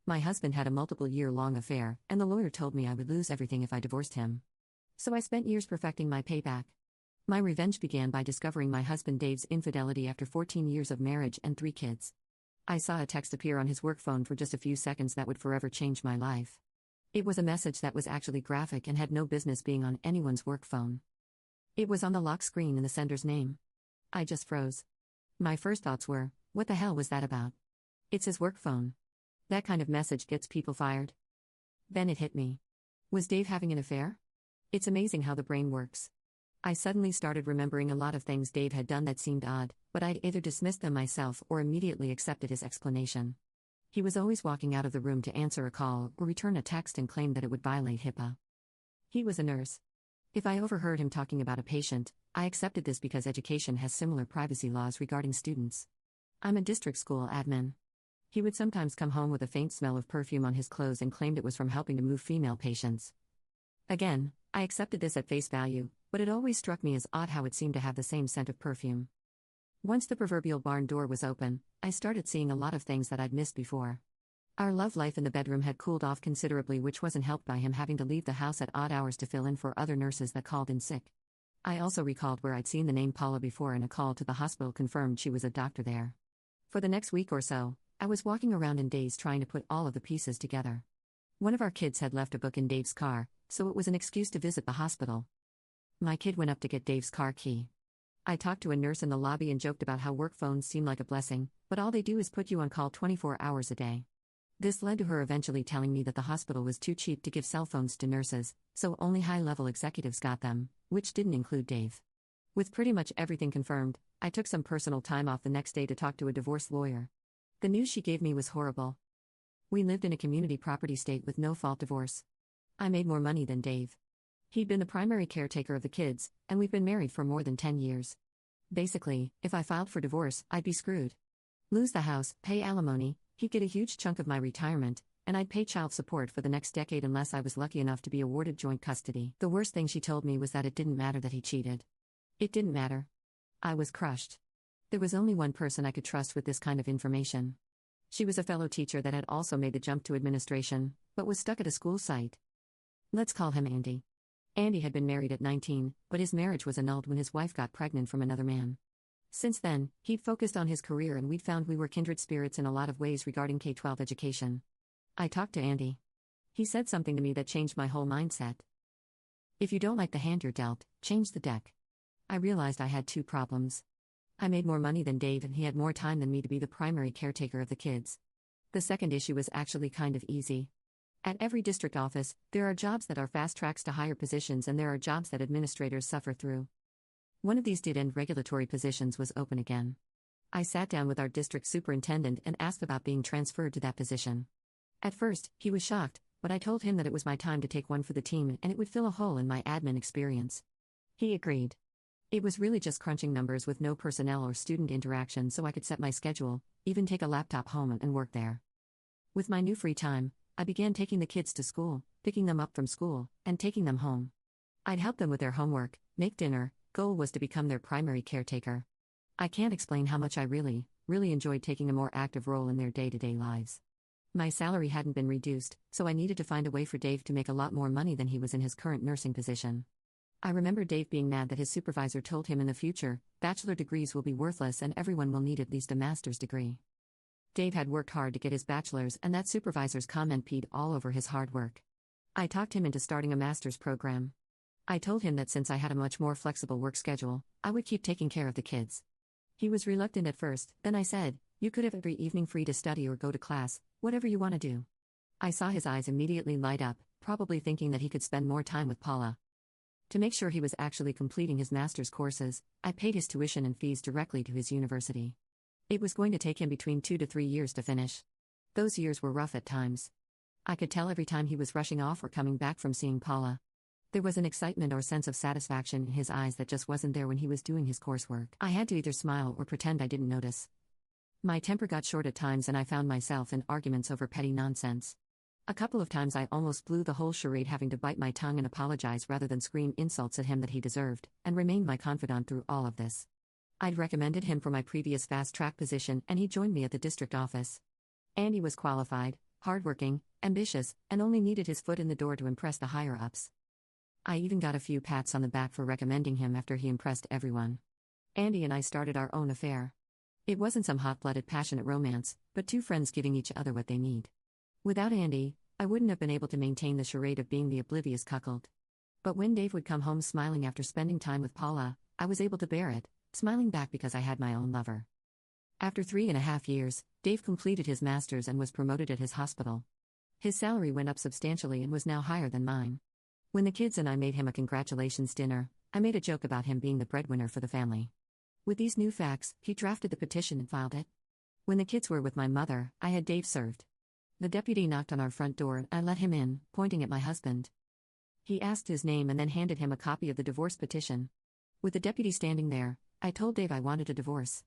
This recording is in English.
My husband had a multiple-year-long affair, and the lawyer told me I would lose everything if I divorced him. So I spent years perfecting my payback. My revenge began by discovering my husband Dave's infidelity after 14 years of marriage and 3 kids. I saw a text appear on his work phone for just a few seconds that would forever change my life. It was a message that was actually graphic and had no business being on anyone's work phone. It was on the lock screen in the sender's name. I just froze. My first thoughts were, what the hell was that about? It's his work phone. That kind of message gets people fired. Then it hit me. Was Dave having an affair? It's amazing how the brain works. I suddenly started remembering a lot of things Dave had done that seemed odd, but I'd either dismissed them myself or immediately accepted his explanation. He was always walking out of the room to answer a call or return a text and claim that it would violate HIPAA. He was a nurse. If I overheard him talking about a patient, I accepted this because education has similar privacy laws regarding students. I'm a district school admin. He would sometimes come home with a faint smell of perfume on his clothes and claimed it was from helping to move female patients. Again, I accepted this at face value, but it always struck me as odd how it seemed to have the same scent of perfume. Once the proverbial barn door was open, I started seeing a lot of things that I'd missed before. Our love life in the bedroom had cooled off considerably, which wasn't helped by him having to leave the house at odd hours to fill in for other nurses that called in sick. I also recalled where I'd seen the name Paula before, and a call to the hospital confirmed she was a doctor there. For the next week or so, I was walking around in daze trying to put all of the pieces together. One of our kids had left a book in Dave's car, so it was an excuse to visit the hospital. My kid went up to get Dave's car key. I talked to a nurse in the lobby and joked about how work phones seem like a blessing, but all they do is put you on call 24 hours a day. This led to her eventually telling me that the hospital was too cheap to give cell phones to nurses, so only high-level executives got them, which didn't include Dave. With pretty much everything confirmed, I took some personal time off the next day to talk to a divorce lawyer. The news she gave me was horrible. We lived in a community property state with no-fault divorce. I made more money than Dave. He'd been the primary caretaker of the kids, and we've been married for more than 10 years. Basically, if I filed for divorce, I'd be screwed. Lose the house, pay alimony, he'd get a huge chunk of my retirement, and I'd pay child support for the next decade unless I was lucky enough to be awarded joint custody. The worst thing she told me was that it didn't matter that he cheated. It didn't matter. I was crushed. There was only one person I could trust with this kind of information. She was a fellow teacher that had also made the jump to administration, but was stuck at a school site. Let's call him Andy. Andy had been married at 19, but his marriage was annulled when his wife got pregnant from another man. Since then, he'd focused on his career, and we'd found we were kindred spirits in a lot of ways regarding K-12 education. I talked to Andy. He said something to me that changed my whole mindset. If you don't like the hand you're dealt, change the deck. I realized I had 2 problems. I made more money than Dave, and he had more time than me to be the primary caretaker of the kids. The second issue was actually kind of easy. At every district office, there are jobs that are fast tracks to higher positions, and there are jobs that administrators suffer through. One of these dead-end regulatory positions was open again. I sat down with our district superintendent and asked about being transferred to that position. At first, he was shocked, but I told him that it was my time to take one for the team and it would fill a hole in my admin experience. He agreed. It was really just crunching numbers with no personnel or student interaction, so I could set my schedule, even take a laptop home and work there. With my new free time, I began taking the kids to school, picking them up from school, and taking them home. I'd help them with their homework, make dinner. Goal was to become their primary caretaker. I can't explain how much I really enjoyed taking a more active role in their day-to-day lives. My salary hadn't been reduced, so I needed to find a way for Dave to make a lot more money than he was in his current nursing position. I remember Dave being mad that his supervisor told him in the future, bachelor degrees will be worthless and everyone will need at least a master's degree. Dave had worked hard to get his bachelor's, and that supervisor's comment peed all over his hard work. I talked him into starting a master's program. I told him that since I had a much more flexible work schedule, I would keep taking care of the kids. He was reluctant at first, then I said, you could have every evening free to study or go to class, whatever you want to do. I saw his eyes immediately light up, probably thinking that he could spend more time with Paula. To make sure he was actually completing his master's courses, I paid his tuition and fees directly to his university. It was going to take him between 2 to 3 years to finish. Those years were rough at times. I could tell every time he was rushing off or coming back from seeing Paula. There was an excitement or sense of satisfaction in his eyes that just wasn't there when he was doing his coursework. I had to either smile or pretend I didn't notice. My temper got short at times, and I found myself in arguments over petty nonsense. A couple of times I almost blew the whole charade, having to bite my tongue and apologize rather than scream insults at him that he deserved, and remained my confidant through all of this. I'd recommended him for my previous fast-track position, and he joined me at the district office. Andy was qualified, hardworking, ambitious, and only needed his foot in the door to impress the higher-ups. I even got a few pats on the back for recommending him after he impressed everyone. Andy and I started our own affair. It wasn't some hot-blooded passionate romance, but two friends giving each other what they need. Without Andy, I wouldn't have been able to maintain the charade of being the oblivious cuckold. But when Dave would come home smiling after spending time with Paula, I was able to bear it, smiling back because I had my own lover. After 3.5 years, Dave completed his master's and was promoted at his hospital. His salary went up substantially and was now higher than mine. When the kids and I made him a congratulations dinner, I made a joke about him being the breadwinner for the family. With these new facts, he drafted the petition and filed it. When the kids were with my mother, I had Dave served. The deputy knocked on our front door and I let him in, pointing at my husband. He asked his name and then handed him a copy of the divorce petition. With the deputy standing there, I told Dave I wanted a divorce.